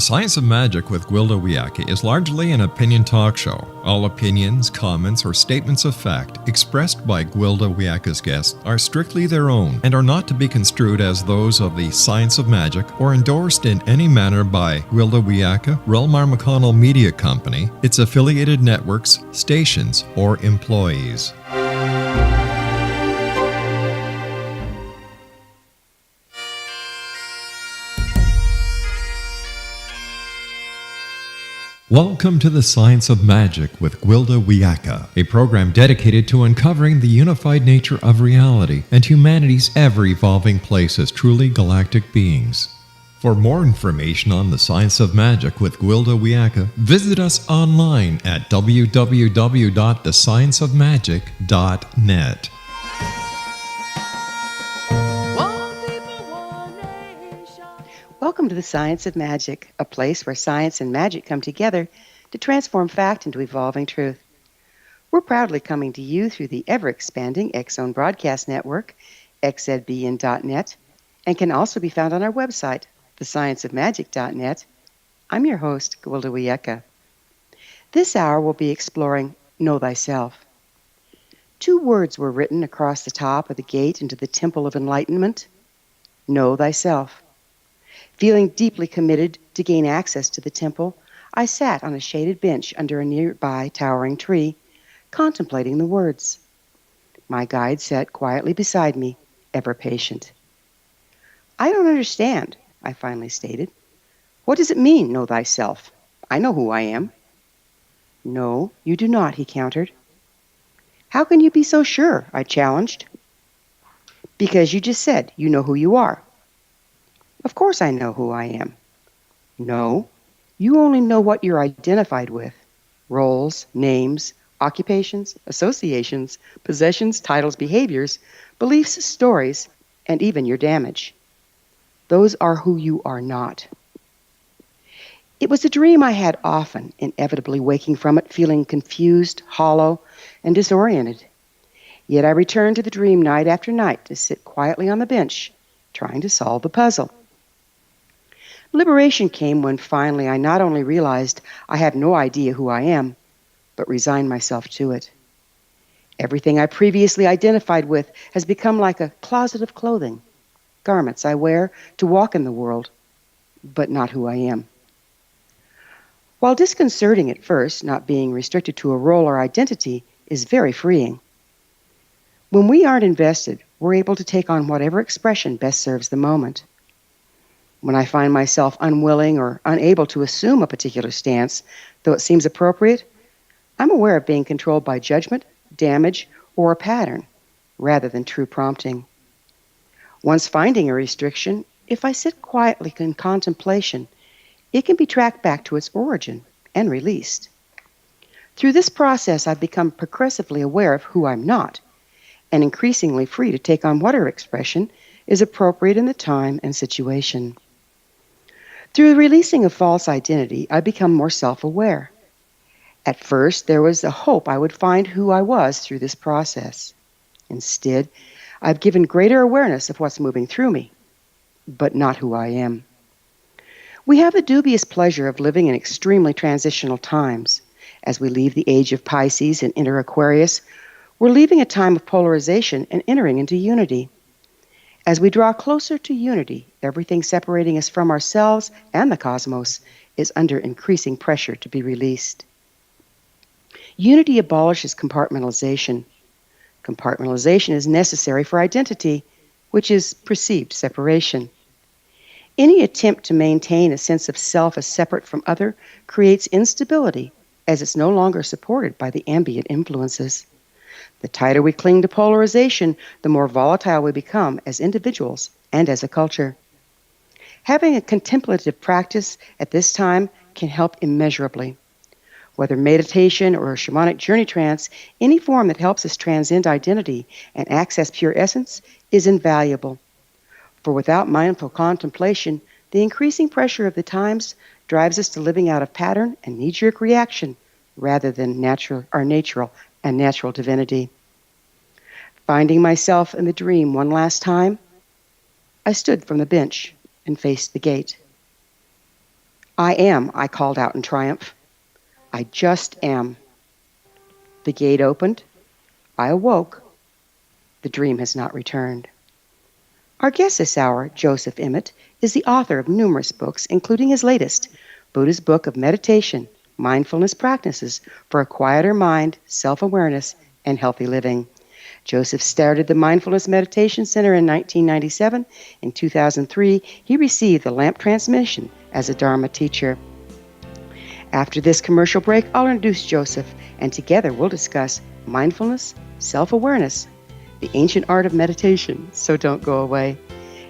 Science of Magic with Gwilda Wiyaka is largely an opinion talk show. All opinions, comments, or statements of fact expressed by Gwilda Wiyaka's guests are strictly their own and are not to be construed as those of the Science of Magic or endorsed in any manner by Gwilda Wiyaka, rel-mar Media Company, its affiliated networks, stations, or employees. Welcome to the Science of Magic with Gwilda Wiyaka, a program dedicated to uncovering the unified nature of reality and humanity's ever-evolving place as truly galactic beings. For more information on the Science of Magic with Gwilda Wiyaka, visit us online at www.thescienceofmagic.net. Welcome to the Science of Magic, a place where science and magic come together to transform fact into evolving truth. We're proudly coming to you through the ever-expanding X-Zone Broadcast Network, xzbn.net, and can also be found on our website, thescienceofmagic.net. I'm your host, Gwilda Wiyaka. This hour we'll be exploring Know Thyself. 2 words were written across the top of the gate into the Temple of Enlightenment. Know Thyself. Feeling deeply committed to gain access to the temple, I sat on a shaded bench under a nearby towering tree, contemplating the words. My guide sat quietly beside me, ever patient. I don't understand, I finally stated. What does it mean, know thyself? I know who I am. No, you do not, he countered. How can you be so sure? I challenged. Because you just said you know who you are. Of course I know who I am. No, you only know what you're identified with. Roles, names, occupations, associations, possessions, titles, behaviors, beliefs, stories, and even your damage. Those are who you are not. It was a dream I had often, inevitably waking from it feeling confused, hollow, and disoriented. Yet I returned to the dream night after night to sit quietly on the bench, trying to solve the puzzle. Liberation came when finally I not only realized I have no idea who I am, but resigned myself to it. Everything I previously identified with has become like a closet of clothing, garments I wear to walk in the world, but not who I am. While disconcerting at first, not being restricted to a role or identity is very freeing. When we aren't invested, we're able to take on whatever expression best serves the moment. When I find myself unwilling or unable to assume a particular stance, though it seems appropriate, I'm aware of being controlled by judgment, damage, or a pattern, rather than true prompting. Once finding a restriction, if I sit quietly in contemplation, it can be tracked back to its origin and released. Through this process, I've become progressively aware of who I'm not, and increasingly free to take on whatever expression is appropriate in the time and situation. Through the releasing of false identity, I become more self-aware. At first, there was a hope I would find who I was through this process. Instead, I've given greater awareness of what's moving through me, but not who I am. We have the dubious pleasure of living in extremely transitional times. As we leave the age of Pisces and enter Aquarius, we're leaving a time of polarization and entering into unity. As we draw closer to unity, everything separating us from ourselves and the cosmos is under increasing pressure to be released. Unity abolishes compartmentalization. Compartmentalization is necessary for identity, which is perceived separation. Any attempt to maintain a sense of self as separate from other creates instability, as it's no longer supported by the ambient influences. The tighter we cling to polarization, the more volatile we become as individuals and as a culture. Having a contemplative practice at this time can help immeasurably. Whether meditation or a shamanic journey trance, any form that helps us transcend identity and access pure essence is invaluable. For without mindful contemplation, the increasing pressure of the times drives us to living out of pattern and knee-jerk reaction rather than natural divinity. Finding myself in the dream one last time, I stood from the bench and faced the gate. I am, I called out in triumph. I just am. The gate opened. I awoke. The dream has not returned. Our guest this hour, Joseph Emet, is the author of numerous books, including his latest, Buddha's Book of Meditation, Mindfulness Practices for a Quieter Mind, Self-Awareness, and Healthy Living. Joseph started the Mindfulness Meditation Centre in 1997. In 2003, he received the Lamp Transmission as a Dharma teacher. After this commercial break, I'll introduce Joseph, and together we'll discuss mindfulness, self-awareness, the ancient art of meditation, so don't go away.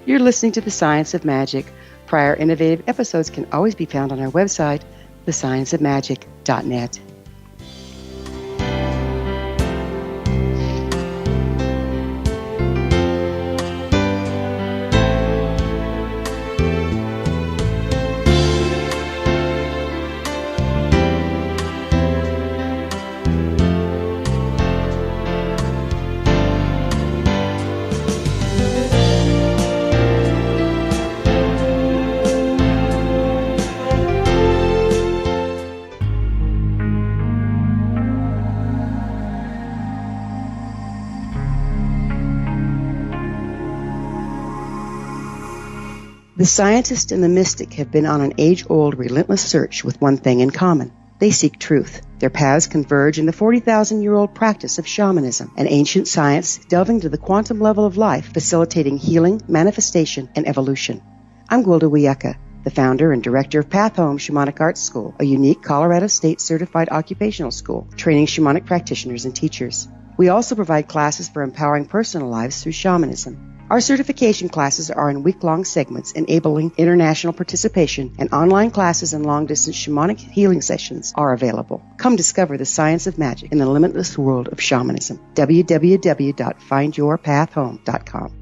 You're listening to The Science of Magic. Prior innovative episodes can always be found on our website, thescienceofmagic.net. The scientist and the mystic have been on an age-old, relentless search with one thing in common. They seek truth. Their paths converge in the 40,000-year-old practice of shamanism, an ancient science delving to the quantum level of life, facilitating healing, manifestation, and evolution. I'm Gwilda Wiyaka, the founder and director of Path Home Shamanic Arts School, a unique Colorado State certified occupational school training shamanic practitioners and teachers. We also provide classes for empowering personal lives through shamanism. Our certification classes are in week-long segments enabling international participation, and online classes and long-distance shamanic healing sessions are available. Come discover the science of magic in the limitless world of shamanism. www.findyourpathhome.com.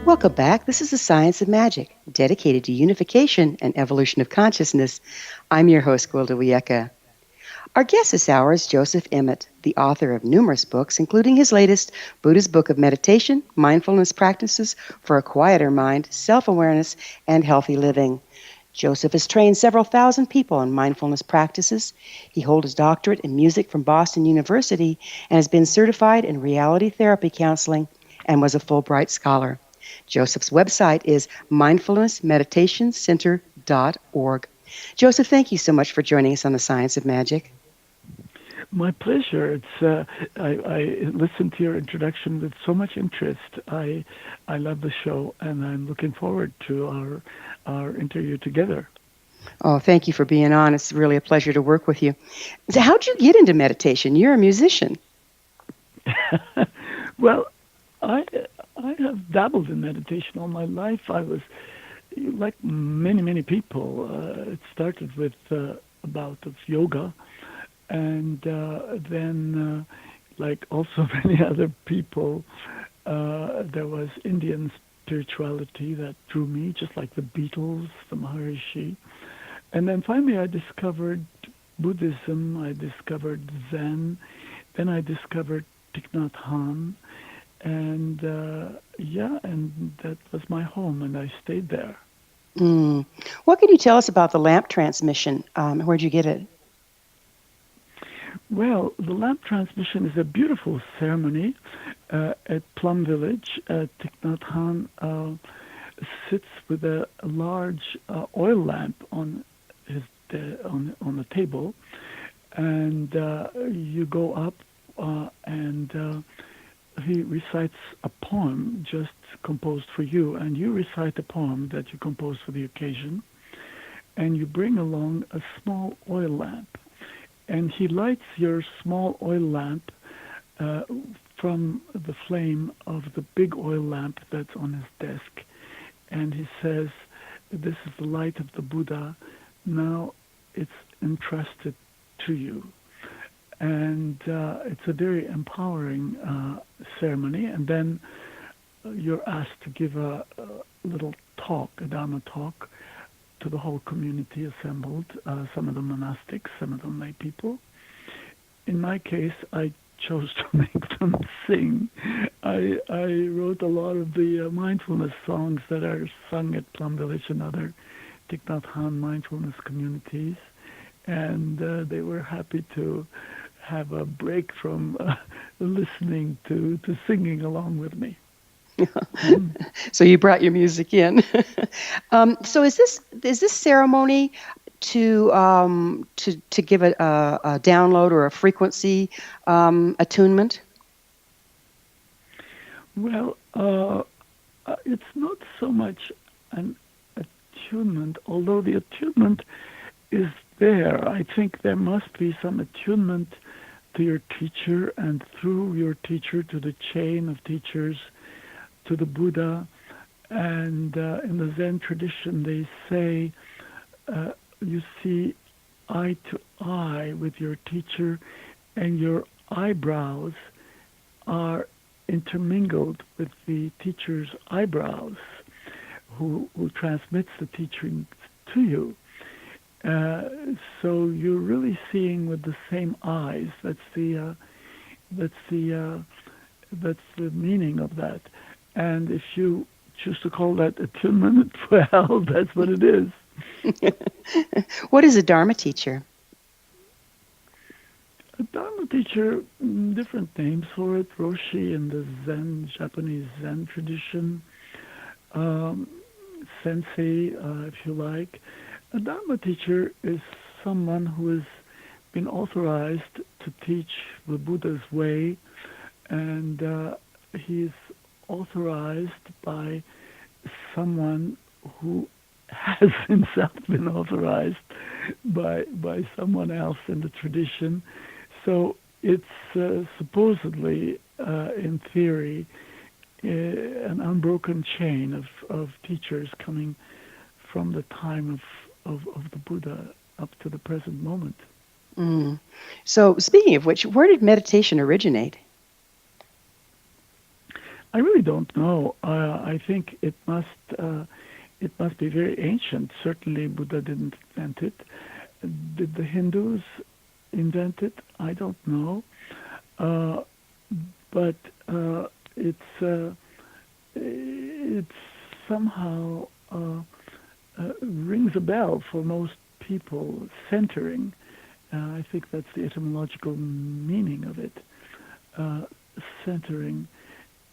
Welcome back. This is The Science of Magic, dedicated to unification and evolution of consciousness. I'm your host, Gwilda Wiyaka. Our guest this hour is Joseph Emet, the author of numerous books, including his latest, Buddha's Book of Meditation, Mindfulness Practices for a Quieter Mind, Self-Awareness, and Healthy Living. Joseph has trained several thousand people in mindfulness practices. He holds his doctorate in music from Boston University and has been certified in reality therapy counseling and was a Fulbright scholar. Joseph's website is mindfulnessmeditationcenter.org. Joseph, thank you so much for joining us on The Science of Magic. My pleasure. I listened to your introduction with so much interest. I love the show, and I'm looking forward to our interview together. Oh, thank you for being on. It's really a pleasure to work with you. So how'd you get into meditation? You're a musician. Well, I have dabbled in meditation all my life. I was, like many people, it started with a bout of yoga, and then, like also many other people, there was Indian spirituality that drew me, just like the Beatles, the Maharishi. And then finally I discovered Buddhism, I discovered Zen, then I discovered Thich Nhat Hanh, and and that was my home, and I stayed there. What can you tell us about the lamp transmission? Where'd you get it? Well, the lamp transmission is a beautiful ceremony at Plum Village. Thich Nhat Hanh sits with a large oil lamp on the table, and you go up and he recites a poem just composed for you, and you recite a poem that you composed for the occasion, and you bring along a small oil lamp, and he lights your small oil lamp from the flame of the big oil lamp that's on his desk, and he says, "This is the light of the Buddha, now it's entrusted to you." and it's a very empowering ceremony. And then you're asked to give a little talk, a Dharma talk, to the whole community assembled, some of them monastics, some of them lay people. In my case, I chose to make them sing. I wrote a lot of the mindfulness songs that are sung at Plum Village and other Thich Nhat Hanh mindfulness communities, and they were happy to have a break from listening to singing along with me. So you brought your music in. So is this ceremony to give a download or a frequency attunement? Well, it's not so much an attunement, although the attunement is there. I think there must be some attunement to your teacher, and through your teacher to the chain of teachers, to the Buddha. And in the Zen tradition, they say you see eye to eye with your teacher, and your eyebrows are intermingled with the teacher's eyebrows, who transmits the teaching to you. So you're really seeing with the same eyes. That's the meaning of that. And if you choose to call that attunement, well, that's what it is. What is a Dharma teacher? A Dharma teacher, different names for it. Roshi in the Japanese Zen tradition. Sensei, if you like. A Dharma teacher is someone who has been authorized to teach the Buddha's way, and he's authorized by someone who has himself been authorized by someone else in the tradition. So it's supposedly, in theory, an unbroken chain of teachers coming from the time of the Buddha up to the present moment. So speaking of which, where did meditation originate? I really don't know. I think it must be very ancient. Certainly Buddha didn't invent it. Did the Hindus invent it? I don't know. But it's somehow rings a bell for most people, centering. I think that's the etymological meaning of it, centering.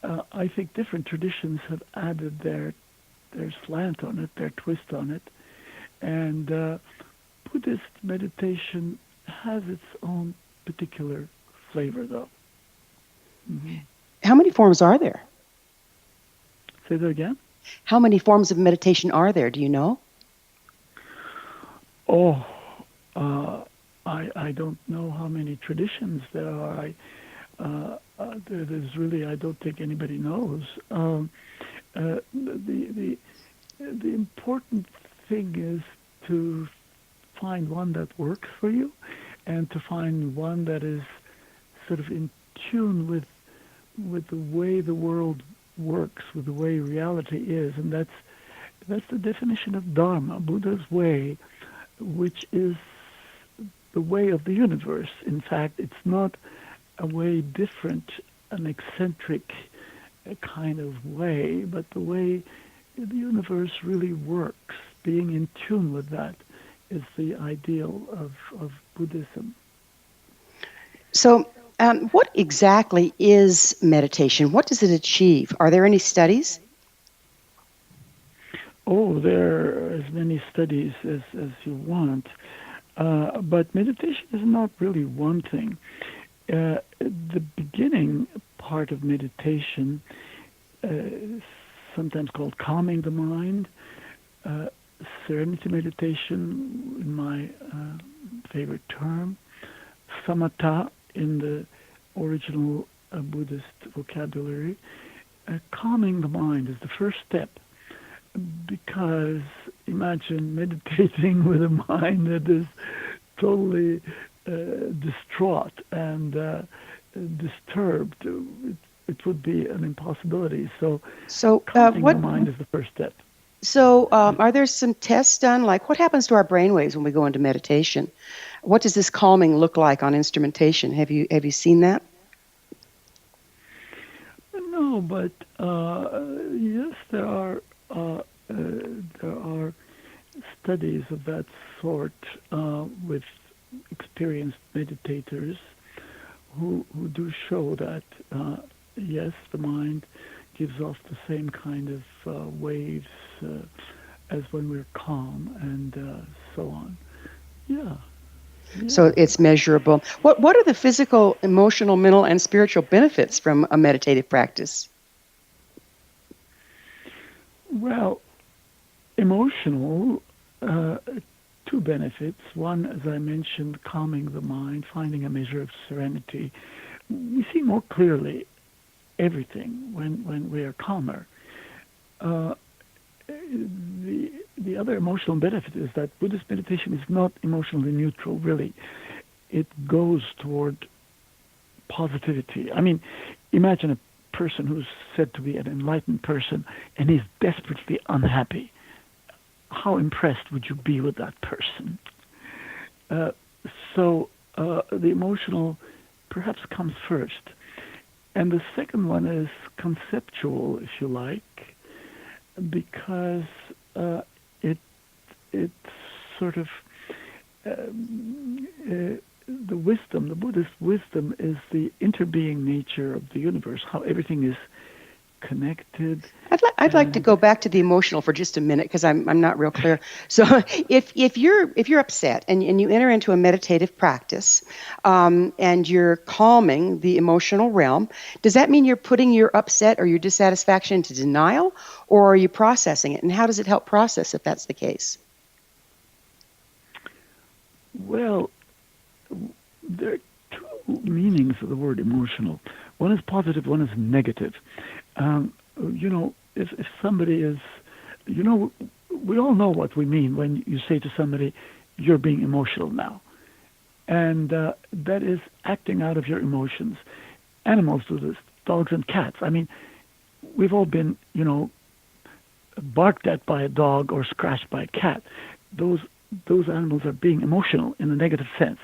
I think different traditions have added their slant on it, their twist on it, and Buddhist meditation has its own particular flavor, though. Mm-hmm. How many forms are there? Say that again? How many forms of meditation are there? Do you know? Oh, I don't know how many traditions there are. There's really, I don't think anybody knows. The important thing is to find one that works for you, and to find one that is sort of in tune with the way the world works, with the way reality is, and that's the definition of Dharma, Buddha's way, which is the way of the universe. In fact, it's not a way different, an eccentric kind of way, but the way the universe really works. Being in tune with that is the ideal of Buddhism. So what exactly is meditation? What does it achieve? Are there any studies? Oh, there are as many studies as you want. But meditation is not really one thing. The beginning part of meditation, sometimes called calming the mind, serenity meditation, in my favorite term, samatha in the original Buddhist vocabulary. Calming the mind is the first step, because imagine meditating with a mind that is totally distraught and disturbed, it would be an impossibility. So calming the mind is the first step. So are there some tests done? Like what happens to our brainwaves when we go into meditation? What does this calming look like on instrumentation? Have you seen that? No, but yes, there are studies of that sort with experienced meditators who do show that yes, the mind gives off the same kind of waves as when we're calm and so on. Yeah. So it's measurable. What are the physical, emotional, mental, and spiritual benefits from a meditative practice? Well, emotional, two benefits. One, as I mentioned, calming the mind, finding a measure of serenity. We see more clearly everything when we are calmer. The other emotional benefit is that Buddhist meditation is not emotionally neutral, really. It goes toward positivity. I mean, imagine a person who's said to be an enlightened person and is desperately unhappy. How impressed would you be with that person? So the emotional perhaps comes first. And the second one is conceptual, if you like, because it sort of the wisdom, the Buddhist wisdom, is the interbeing nature of the universe, how everything is connected. I'd like to go back to the emotional for just a minute because I'm not real clear. So if you're upset and you enter into a meditative practice and you're calming the emotional realm, does that mean you're putting your upset or your dissatisfaction into denial, or are you processing it? And how does it help process if that's the case? Well, there are two meanings of the word emotional. One is positive, one is negative. If somebody is, we all know what we mean when you say to somebody, you're being emotional now. And that is acting out of your emotions. Animals do this, dogs and cats. I mean, we've all been, barked at by a dog or scratched by a cat. Those animals are being emotional in a negative sense.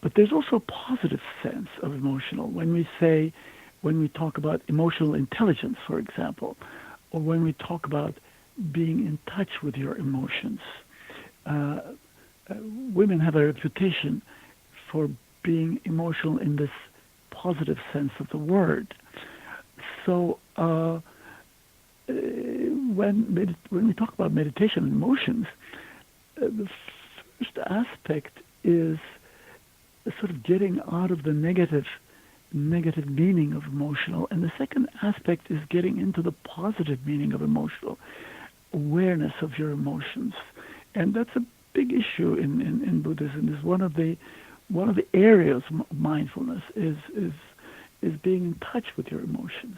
But there's also a positive sense of emotional. When we talk about emotional intelligence, for example, or when we talk about being in touch with your emotions. Women have a reputation for being emotional in this positive sense of the word. So when we talk about meditation and emotions, the first aspect is sort of getting out of the negative meaning of emotional, and the second aspect is getting into the positive meaning of emotional, awareness of your emotions. And that's a big issue in Buddhism. Is one of the areas of mindfulness is being in touch with your emotions.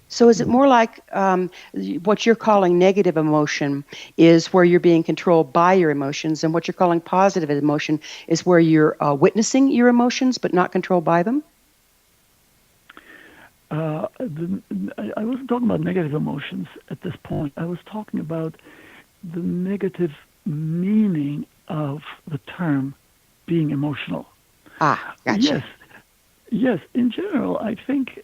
So is it more like what you're calling negative emotion is where you're being controlled by your emotions, and what you're calling positive emotion is where you're witnessing your emotions but not controlled by them? I wasn't talking about negative emotions at this point. I was talking about the negative meaning of the term being emotional. Gotcha. Yes. In general, I think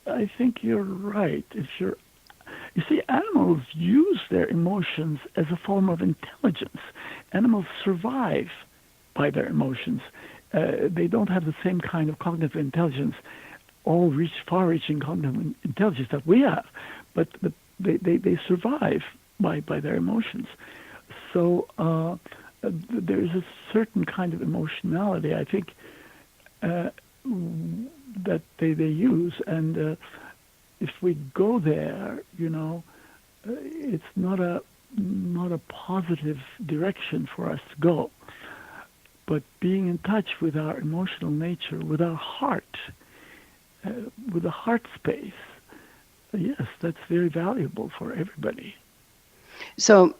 you're right. You see, animals use their emotions as a form of intelligence. Animals survive by their emotions. They don't have the same kind of cognitive intelligence, far-reaching cognitive intelligence that we have, but they survive by their emotions. So there's a certain kind of emotionality, I think, that they use, and if we go there, it's not a positive direction for us to go. But being in touch with our emotional nature, with our heart, with the heart space, yes, that's very valuable for everybody. So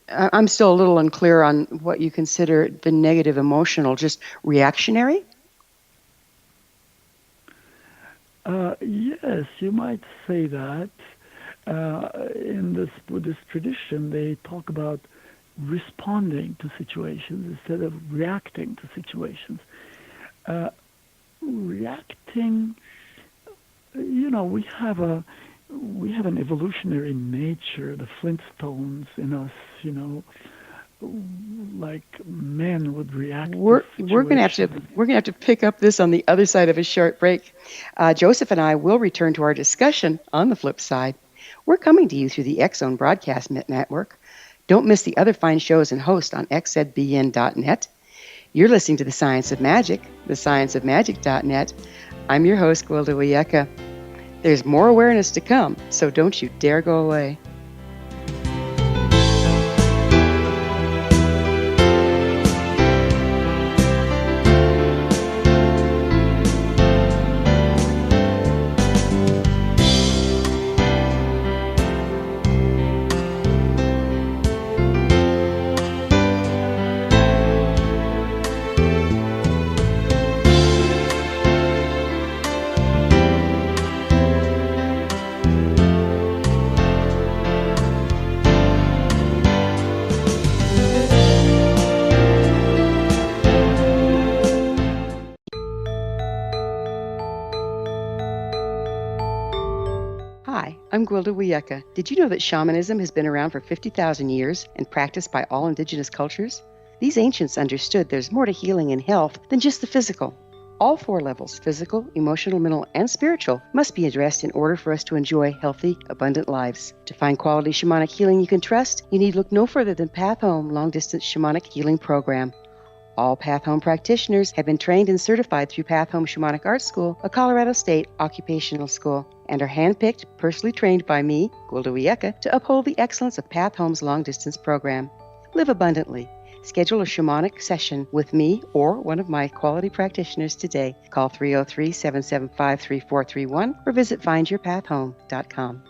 I'm still a little unclear on what you consider the negative emotional, just reactionary? Yes, you might say that. In this Buddhist tradition, they talk about responding to situations instead of reacting to situations. Reacting, we have an evolutionary nature, the Flintstones in us, like men would react We're to gonna have to pick up this on the other side of a short break. Joseph and I will return to our discussion on the flip side. We're coming to you through the X Zone Broadcast Network. Don't miss the other fine shows and hosts on xzbn.net. You're listening to The Science of Magic, thescienceofmagic.net. I'm your host, Gwilda Wiyaka. There's more awareness to come, so don't you dare go away. Hi, I'm Gwilda Wiyaka. Did you know that shamanism has been around for 50,000 years and practiced by all indigenous cultures? These ancients understood there's more to healing and health than just the physical. All 4 levels, physical, emotional, mental, and spiritual, must be addressed in order for us to enjoy healthy, abundant lives. To find quality shamanic healing you can trust, you need look no further than Path Home Long-Distance Shamanic Healing Program. All Path Home practitioners have been trained and certified through Path Home Shamanic Art School, a Colorado State occupational school, and are handpicked, personally trained by me, Gwilda Wiyaka, to uphold the excellence of Path Home's long-distance program. Live abundantly. Schedule a shamanic session with me or one of my quality practitioners today. Call 303-775-3431 or visit findyourpathhome.com.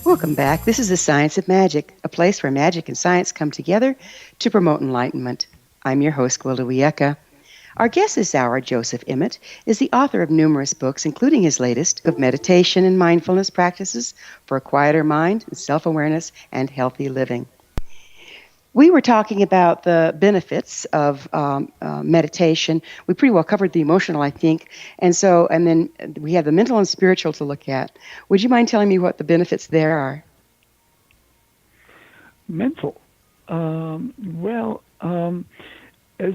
Welcome back. This is The Science of Magic, a place where magic and science come together to promote enlightenment. I'm your host, Gwilda Wiyaka. Our guest this hour, Joseph Emet, is the author of numerous books, including his latest, of meditation and mindfulness practices for a quieter mind, self-awareness, and healthy living. We were talking about the benefits of meditation. We pretty well covered the emotional, I think. And then we have the mental and spiritual to look at. Would you mind telling me what the benefits there are? Mental. As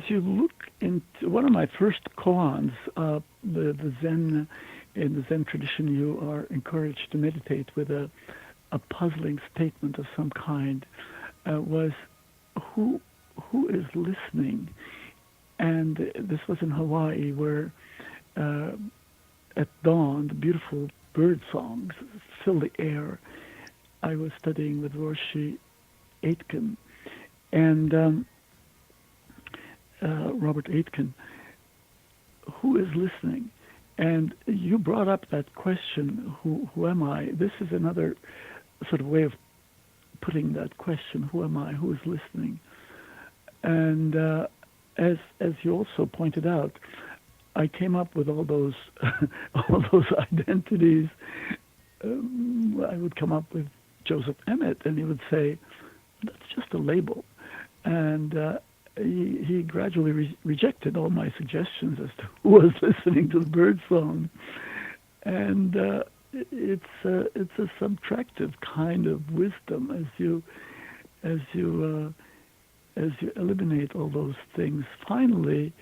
you look into one of my first koans, the Zen, in the Zen tradition, you are encouraged to meditate with a puzzling statement of some kind, was who is listening? And this was in Hawaii, where at dawn the beautiful bird songs fill the air. I was studying with Roshi Aitken and Robert Aitken. Who is listening? And you brought up that question, who am I? This is another sort of way of putting that question, who am I? Who is listening? And as you also pointed out, I came up with all those identities. I would come up with Joseph Emet, and he would say, "That's just a label." And he gradually rejected all my suggestions as to who was listening to the bird song. And it's a subtractive kind of wisdom as you eliminate all those things. Finally,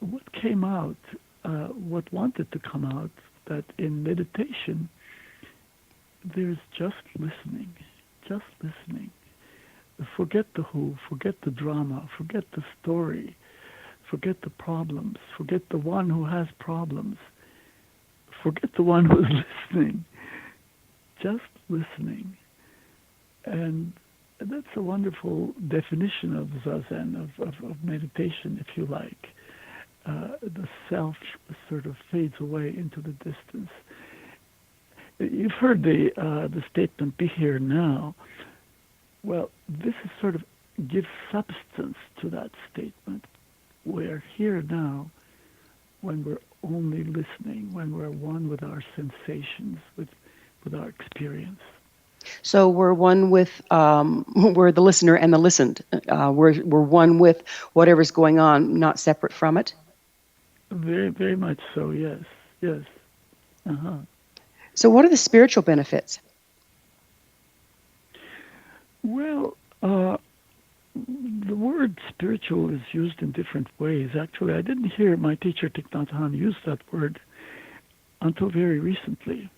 what came out, what wanted to come out, that in meditation there's just listening. Forget the who, forget the drama, forget the story, forget the problems, forget the one who has problems. Forget the one who's listening. Just listening. And That's a wonderful definition of zazen, of meditation, if you like. The self sort of fades away into the distance. You've heard the statement, be here now. Well, this is sort of gives substance to that statement. We're here now when we're only listening, when we're one with our sensations, with our experience. So we're one with, we're the listener and the listened. We're one with whatever's going on, not separate from it. Very, very much so, yes, yes. Uh-huh. So what are the spiritual benefits? Well, the word spiritual is used in different ways. Actually, I didn't hear my teacher Thich Nhat Hanh use that word until very recently.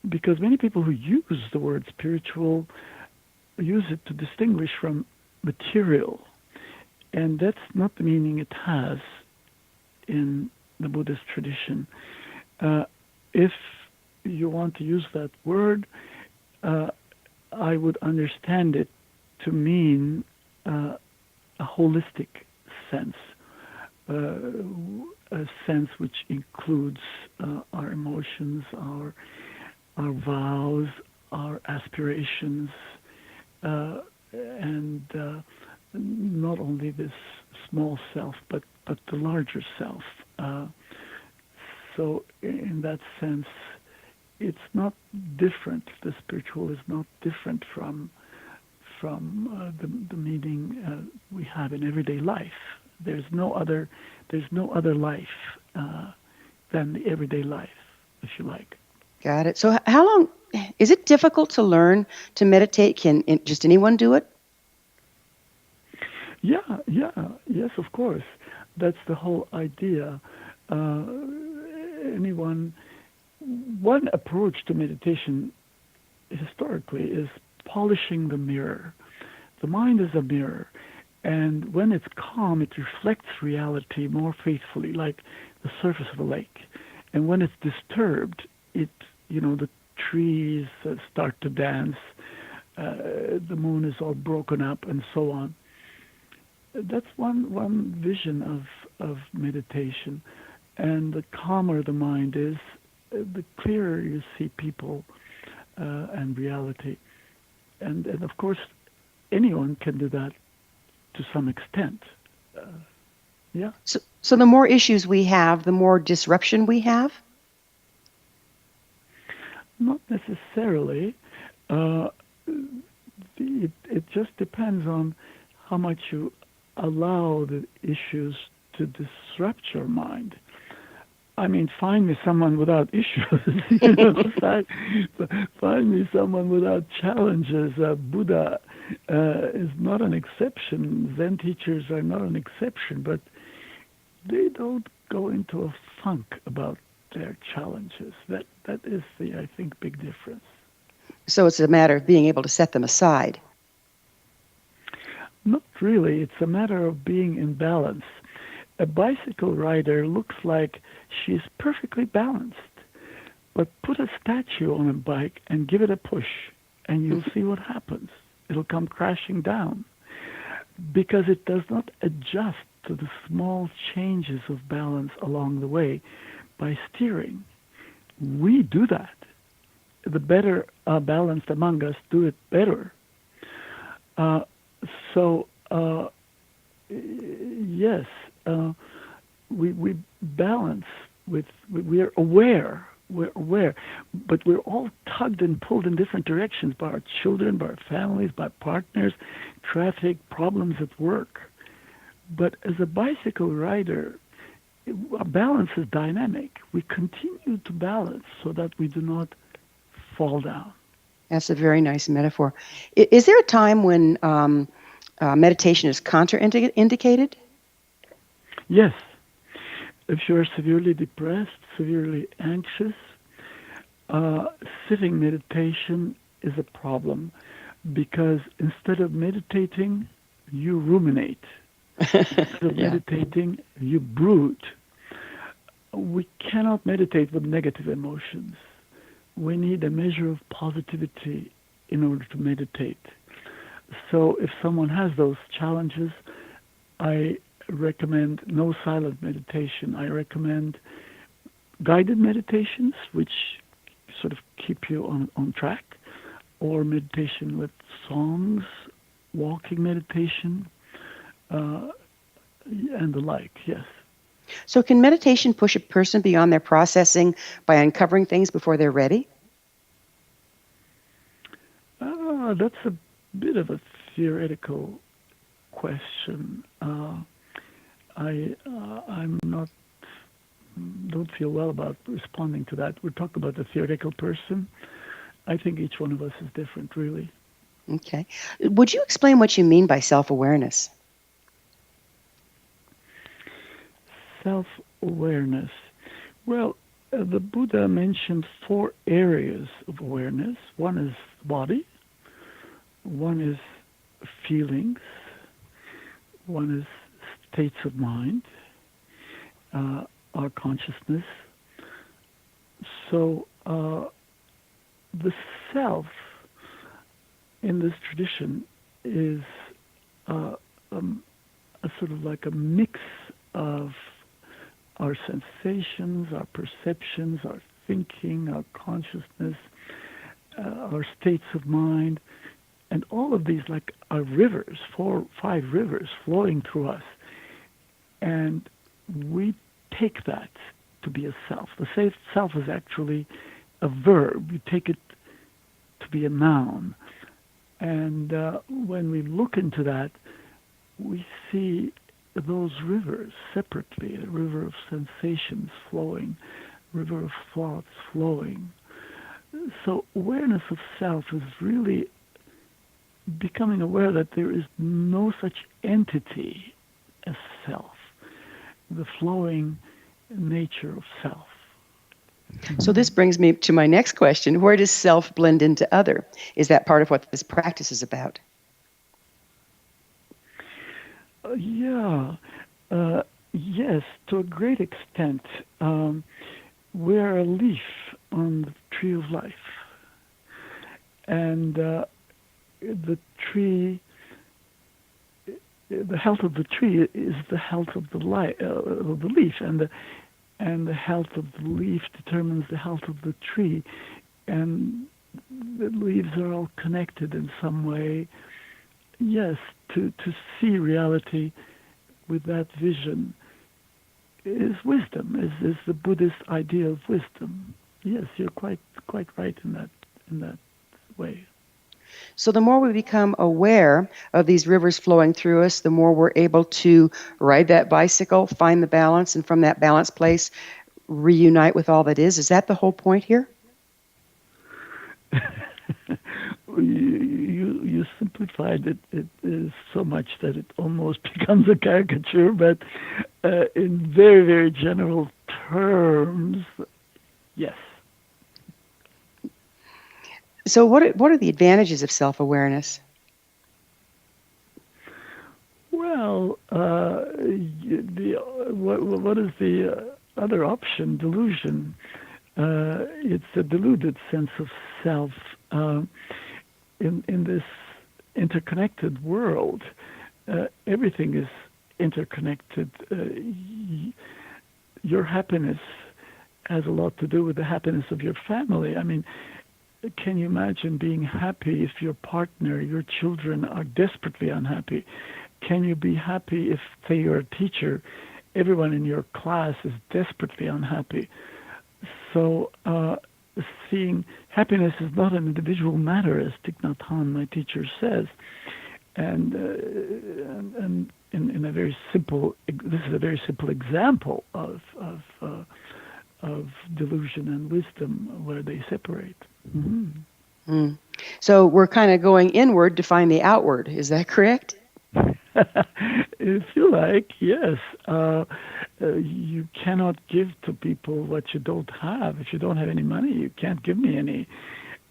Because many people who use the word spiritual use it to distinguish from material. And that's not the meaning it has in the Buddhist tradition. If you want to use that word, I would understand it to mean a holistic sense, a sense which includes our emotions, our vows, our aspirations, and not only this small self, but the larger self. So in that sense, it's not different. The spiritual is not different from the meaning we have in everyday life. There's no other life than the everyday life, if you like. Got it. So how long, is it difficult to learn to meditate? Can just anyone do it? Yes, of course. That's the whole idea. One approach to meditation historically is polishing the mirror. The mind is a mirror, and when it's calm, it reflects reality more faithfully, like the surface of a lake. And when it's disturbed, the trees start to dance, the moon is all broken up, and so on. That's one vision of meditation. And the calmer the mind is, the clearer you see people and reality. And of course, anyone can do that to some extent. Yeah. So the more issues we have, the more disruption we have? Not necessarily. It just depends on how much you allow the issues to disrupt your mind. I mean, find me someone without issues. Find me someone without challenges. Buddha is not an exception. Zen teachers are not an exception, but they don't go into a funk about their challenges. That is the, I think, big difference. So it's a matter of being able to set them aside. Not really. It's a matter of being in balance. A bicycle rider looks like she's perfectly balanced, but put a statue on a bike and give it a push, and you'll see what happens. It'll come crashing down because it does not adjust to the small changes of balance along the way by steering. We do that. The better balanced among us do it better. Yes, we balance with, we're aware, but we're all tugged and pulled in different directions by our children, by our families, by partners, traffic, problems at work. But as a bicycle rider, our balance is dynamic. We continue to balance so that we do not fall down. That's a very nice metaphor. Is there a time when meditation is contraindicated? Yes. If you are severely depressed, severely anxious, sitting meditation is a problem because instead of meditating, you ruminate. Instead of meditating, you brood. We cannot meditate with negative emotions. We need a measure of positivity in order to meditate. So if someone has those challenges, I recommend no silent meditation. I recommend guided meditations, which sort of keep you on track, or meditation with songs, walking meditation, and the like, yes. So can meditation push a person beyond their processing by uncovering things before they're ready? That's a bit of a theoretical question. I'm not, don't feel well about responding to that. We're talking about the theoretical person. I think each one of us is different, really. Okay. Would you explain what you mean by self-awareness? Self-awareness. Well, the Buddha mentioned 4 areas of awareness. One is body, one is feelings, one is states of mind, our consciousness. So the self in this tradition is a sort of like a mix of our sensations, our perceptions, our thinking, our consciousness, our states of mind, and all of these like are rivers, 4, 5 rivers flowing through us. And we take that to be a self. The self is actually a verb. You take it to be a noun. And when we look into that, we see those rivers separately, a river of sensations flowing, river of thoughts flowing. So awareness of self is really becoming aware that there is no such entity as self, the flowing nature of self. So this brings me to my next question. Where does self blend into other? Is that part of what this practice is about? Yes, to a great extent. We're a leaf on the tree of life. And the tree, the health of the tree is the health of the leaf, and the health of the leaf determines the health of the tree, and the leaves are all connected in some way. Yes, to see reality with that vision is wisdom, is the Buddhist idea of wisdom. Yes, you're quite right in that way. So the more we become aware of these rivers flowing through us, the more we're able to ride that bicycle, find the balance, and from that balanced place, reunite with all that is. Is that the whole point here? You simplified it. It is so much that it almost becomes a caricature, but in very, very general terms, yes. So what are the advantages of self-awareness? Well, what is the other option? Delusion. It's a deluded sense of self. In this interconnected world, everything is interconnected. Your happiness has a lot to do with the happiness of your family. I mean, can you imagine being happy if your partner, your children are desperately unhappy? Can you be happy if, say, you're a teacher, everyone in your class is desperately unhappy? So seeing happiness is not an individual matter, as Thich Nhat Hanh, my teacher, says. And in a very simple, this is a very simple example of delusion and wisdom where they separate. Mm-hmm. Mm. So we're kind of going inward to find the outward. Is that correct? If you like, yes. You cannot give to people what you don't have. If you don't have any money, you can't give me any.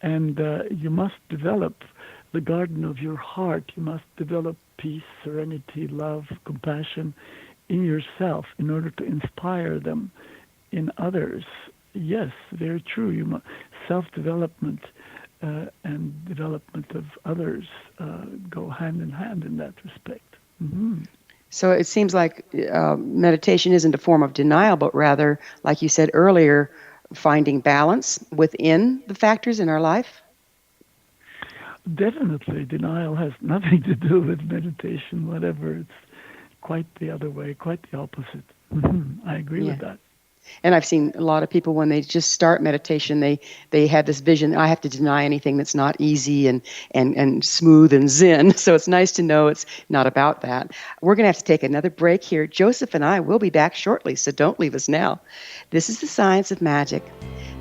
And you must develop the garden of your heart. You must develop peace, serenity, love, compassion in yourself in order to inspire them in others. Yes, very true. Self-development and development of others go hand in hand in that respect. Mm-hmm. So it seems like meditation isn't a form of denial, but rather, like you said earlier, finding balance within the factors in our life. Definitely, denial has nothing to do with meditation, whatever. It's quite the other way, quite the opposite. Mm-hmm. I agree with that. And I've seen a lot of people when they just start meditation, they have this vision, I have to deny anything that's not easy and smooth and zen. So it's nice to know it's not about that. We're going to have to take another break here. Joseph and I will be back shortly, so don't leave us now. This is The Science of Magic.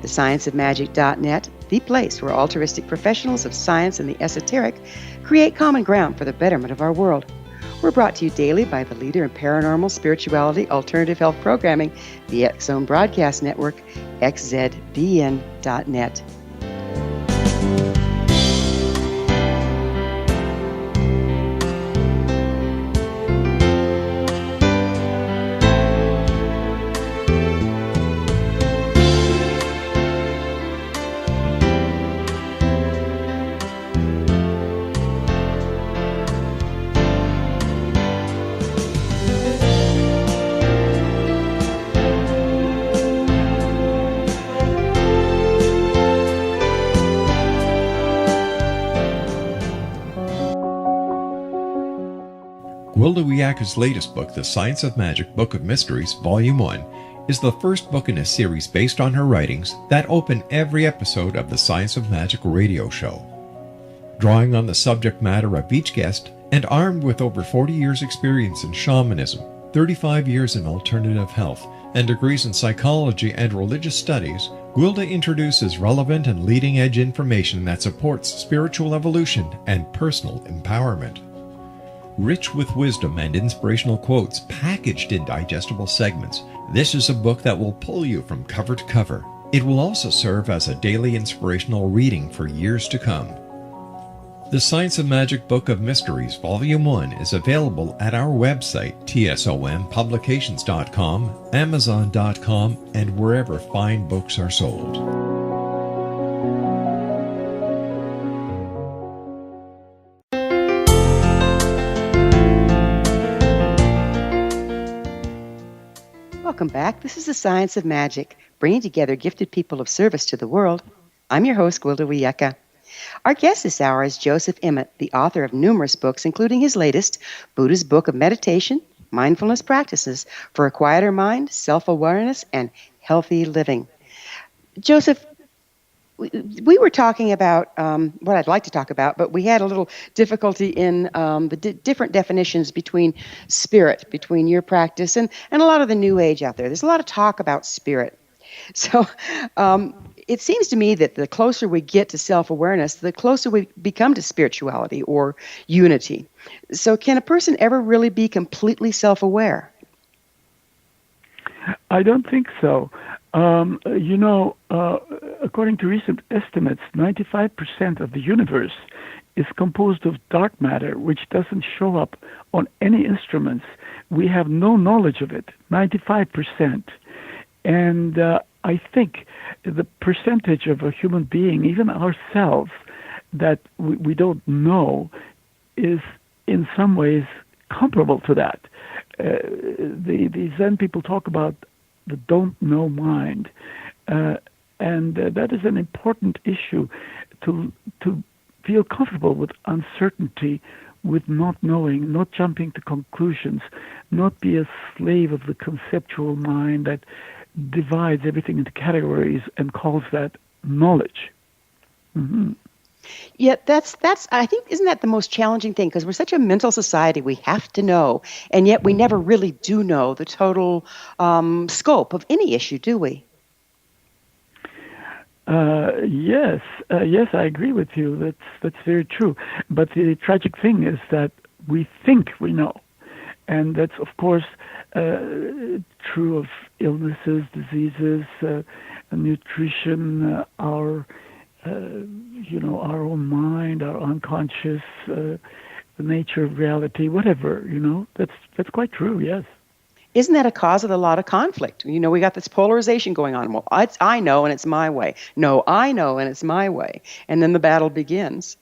TheScienceOfMagic.net, the place where altruistic professionals of science and the esoteric create common ground for the betterment of our world. We're brought to you daily by the leader in paranormal spirituality alternative health programming, the X-Zone Broadcast Network, xzbn.net. Gwilda Wiyaka's latest book, The Science of Magic Book of Mysteries, Volume 1, is the first book in a series based on her writings that open every episode of the Science of Magic radio show. Drawing on the subject matter of each guest and armed with over 40 years' experience in shamanism, 35 years in alternative health, and degrees in psychology and religious studies, Gwilda introduces relevant and leading-edge information that supports spiritual evolution and personal empowerment. Rich with wisdom and inspirational quotes packaged in digestible segments, this is a book that will pull you from cover to cover. It will also serve as a daily inspirational reading for years to come. The Science of Magic Book of Mysteries, Volume 1 is available at our website, tsompublications.com, amazon.com, and wherever fine books are sold. Welcome back. This is The Science of Magic, bringing together gifted people of service to the world. I'm your host, Gwilda Wiyaka. Our guest this hour is Joseph Emet, the author of numerous books, including his latest, Buddha's Book of Meditation, Mindfulness Practices for a Quieter Mind, Self-Awareness, and Healthy Living. Joseph, we were talking about what I'd like to talk about, but we had a little difficulty in the different definitions between spirit, between your practice and a lot of the New Age out there. There's a lot of talk about spirit. So it seems to me that the closer we get to self-awareness, the closer we become to spirituality or unity. So can a person ever really be completely self-aware? I don't think so. According to recent estimates, 95% of the universe is composed of dark matter, which doesn't show up on any instruments. We have no knowledge of it, 95%. And I think the percentage of a human being, even ourselves, that we don't know is in some ways comparable to that. The Zen people talk about the don't know mind. And that is an important issue, to feel comfortable with uncertainty, with not knowing, not jumping to conclusions, not be a slave of the conceptual mind that divides everything into categories and calls that knowledge. Mm-hmm. Yeah, that's I think, isn't that the most challenging thing? Because we're such a mental society, we have to know, and yet we never really do know the total scope of any issue, do we? Yes, I agree with you. That's very true. But the tragic thing is that we think we know, and that's of course true of illnesses, diseases, nutrition, our own mind, our unconscious, the nature of reality, whatever. That's quite true. Yes. Isn't that a cause of a lot of conflict? You know, we got this polarization going on. Well, I know and it's my way. No, I know and it's my way. And then the battle begins.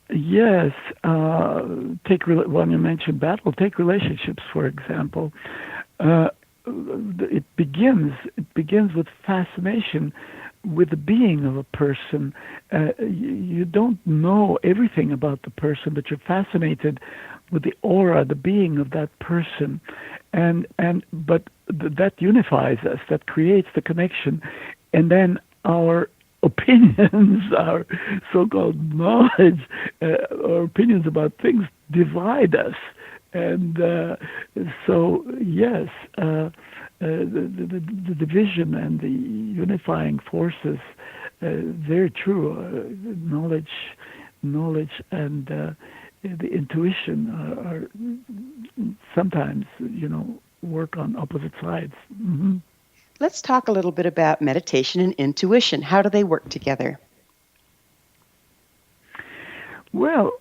Yes. When you mentioned battle, take relationships, for example. It begins with fascination with the being of a person. You don't know everything about the person, but you're fascinated with the aura, the being of that person, but that unifies us, that creates the connection, and then our opinions, our so-called knowledge, our opinions about things divide us. And so, yes, the division and the unifying forces, very true. Knowledge and the intuition are sometimes, work on opposite sides. Mm-hmm. Let's talk a little bit about meditation and intuition. How do they work together? Well,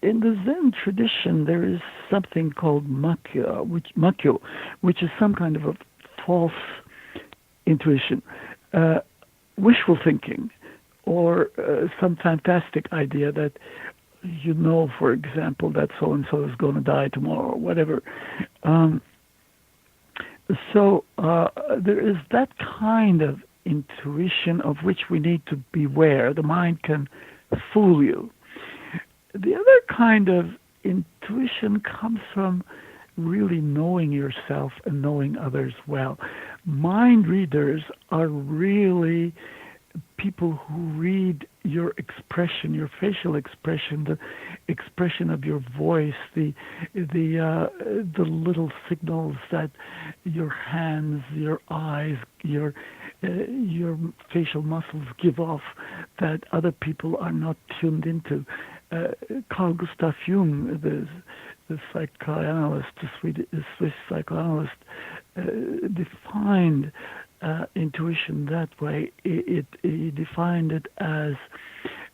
in the Zen tradition, there is something called makyo, which is some kind of a false intuition, wishful thinking, or some fantastic idea that for example, that so-and-so is going to die tomorrow, or whatever. So there is that kind of intuition of which we need to beware. The mind can fool you. The other kind of intuition comes from really knowing yourself and knowing others well. Mind readers are really people who read your expression, your facial expression, the expression of your voice, the little signals that your hands, your eyes, your facial muscles give off that other people are not tuned into. Carl Gustav Jung, the psychoanalyst, the Swiss psychoanalyst, defined intuition that way. He defined it as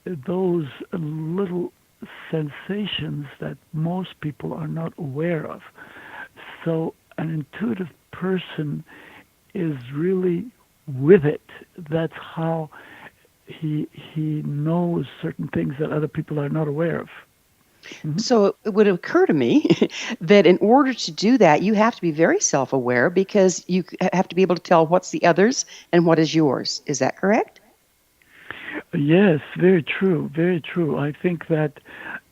those little sensations that most people are not aware of. So an intuitive person is really with it. That's how he knows certain things that other people are not aware of. Mm-hmm. So it would occur to me that in order to do that, you have to be very self-aware because you have to be able to tell what's the other's and what is yours. Is that correct? Yes, very true, very true. I think that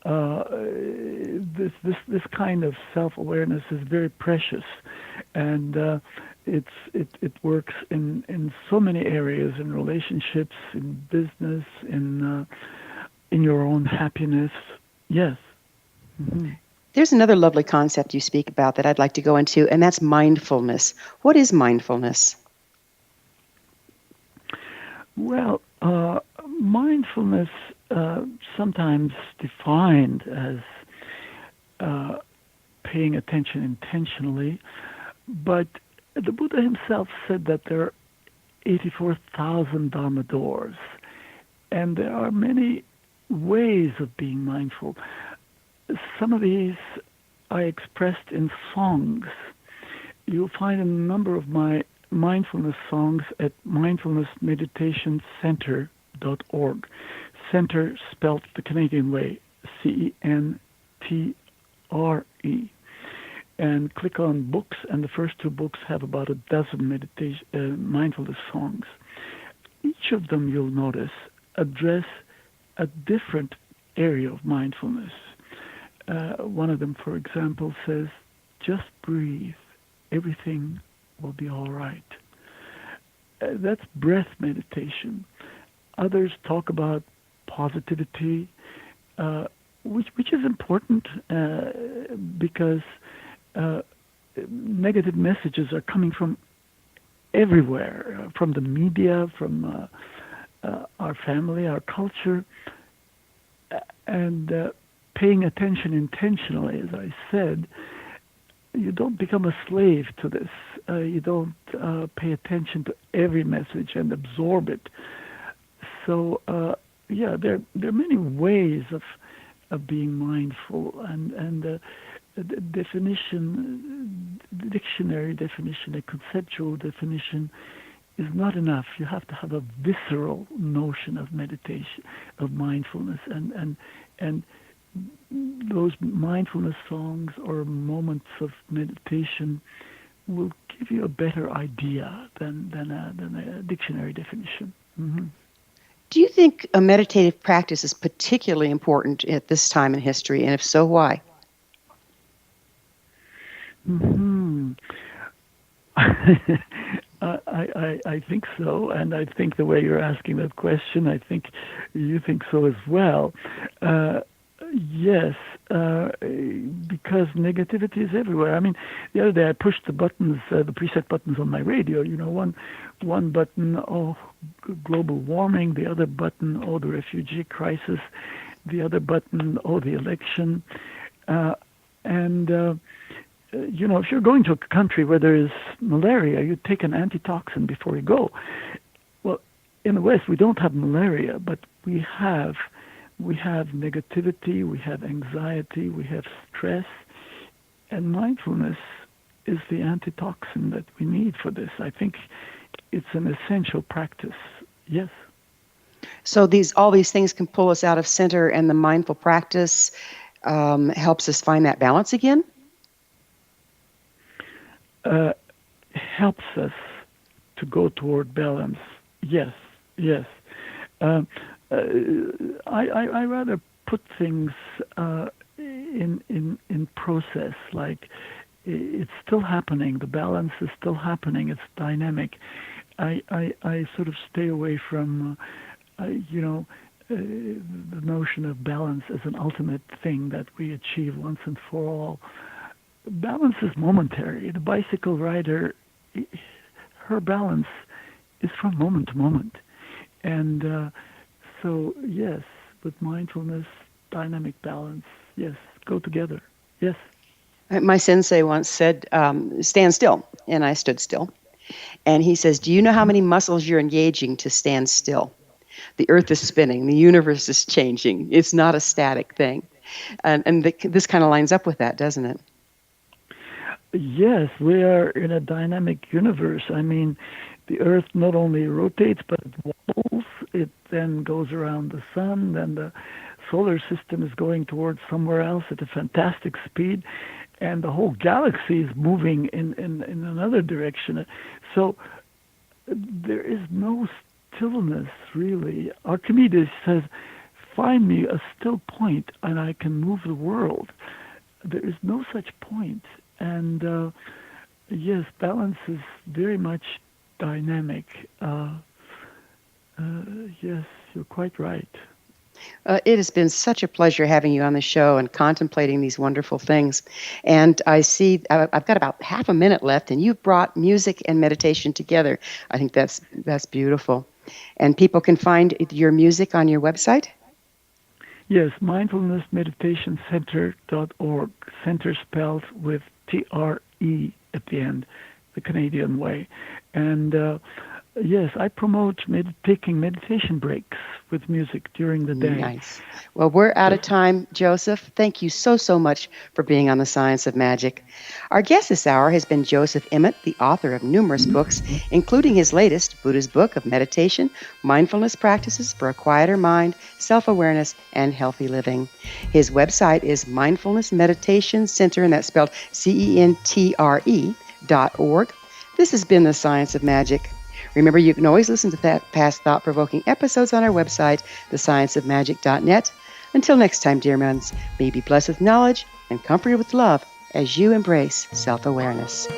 this kind of self-awareness is very precious, and it works in so many areas, in relationships, in business, in your own happiness. Yes. Mm-hmm. There's another lovely concept you speak about that I'd like to go into, and that's mindfulness. What is mindfulness? Well, mindfulness, sometimes defined as paying attention intentionally, but the Buddha himself said that there are 84,000 Dharma doors, and there are many ways of being mindful. Some of these I expressed in songs. You'll find a number of my mindfulness songs at Mindfulness Meditation Centre.org. Centre spelt the Canadian way, CENTRE. And click on books, and the first two books have about a dozen mindfulness songs. Each of them, you'll notice, address a different area of mindfulness. One of them, for example, says, just breathe. Everything will be all right. That's breath meditation. Others talk about positivity, which is important because negative messages are coming from everywhere, from the media, from our family, our culture, and paying attention intentionally, as I said, you don't become a slave to this. You don't pay attention to every message and absorb it. So, there are many ways of being mindful, and dictionary definition, a conceptual definition is not enough. You have to have a visceral notion of meditation, of mindfulness, and those mindfulness songs or moments of meditation will give you a better idea than a dictionary definition. Mm-hmm. Do you think a meditative practice is particularly important at this time in history, and if so, why? Mm-hmm. I think so, and I think the way you're asking that question, I think you think so as well. Yes, because negativity is everywhere. I mean, the other day I pushed the buttons, the preset buttons on my radio. One button, global warming. The other button, the refugee crisis. The other button, the election. If you're going to a country where there is malaria, you take an antitoxin before you go. Well, in the West, we don't have malaria, but we have negativity, we have anxiety, we have stress, and mindfulness is the antitoxin that we need for this. I think it's an essential practice. Yes. So all these things can pull us out of center, and the mindful practice helps us find that balance again? Helps us to go toward balance. Yes. I rather put things in process, like it's still happening. The balance is still happening. It's dynamic. I sort of stay away from the notion of balance as an ultimate thing that we achieve once and for all. Balance is momentary. The bicycle rider, her balance is from moment to moment. And so, yes, with mindfulness, dynamic balance, yes, go together. Yes. My sensei once said, stand still. And I stood still. And he says, do you know how many muscles you're engaging to stand still? The earth is spinning. The universe is changing. It's not a static thing. And this kind of lines up with that, doesn't it? Yes, we are in a dynamic universe. I mean, the Earth not only rotates, but it wobbles. It then goes around the sun. Then the solar system is going towards somewhere else at a fantastic speed. And the whole galaxy is moving in another direction. So there is no stillness, really. Archimedes says, find me a still point and I can move the world. There is no such point. And yes, balance is very much dynamic. Yes, you're quite right. It has been such a pleasure having you on the show and contemplating these wonderful things. And I see I've got about half a minute left, and you've brought music and meditation together. I think that's beautiful. And people can find your music on your website? Yes, Mindfulness Meditation Centre.org. Center spelled with T-R-E at the end, the Canadian way. And yes, I promote taking meditation breaks with music during the day. Nice. Well, we're out of time, Joseph. Thank you so much for being on The Science of Magic. Our guest this hour has been Joseph Emet, the author of numerous books, including his latest, Buddha's Book of Meditation, Mindfulness Practices for a Quieter Mind, Self-Awareness, and Healthy Living. His website is Mindfulness Meditation Centre, and that's spelled CENTRE.org. This has been The Science of Magic. Remember, you can always listen to past thought-provoking episodes on our website, thescienceofmagic.net. Until next time, dear ones, may you be blessed with knowledge and comforted with love as you embrace self-awareness.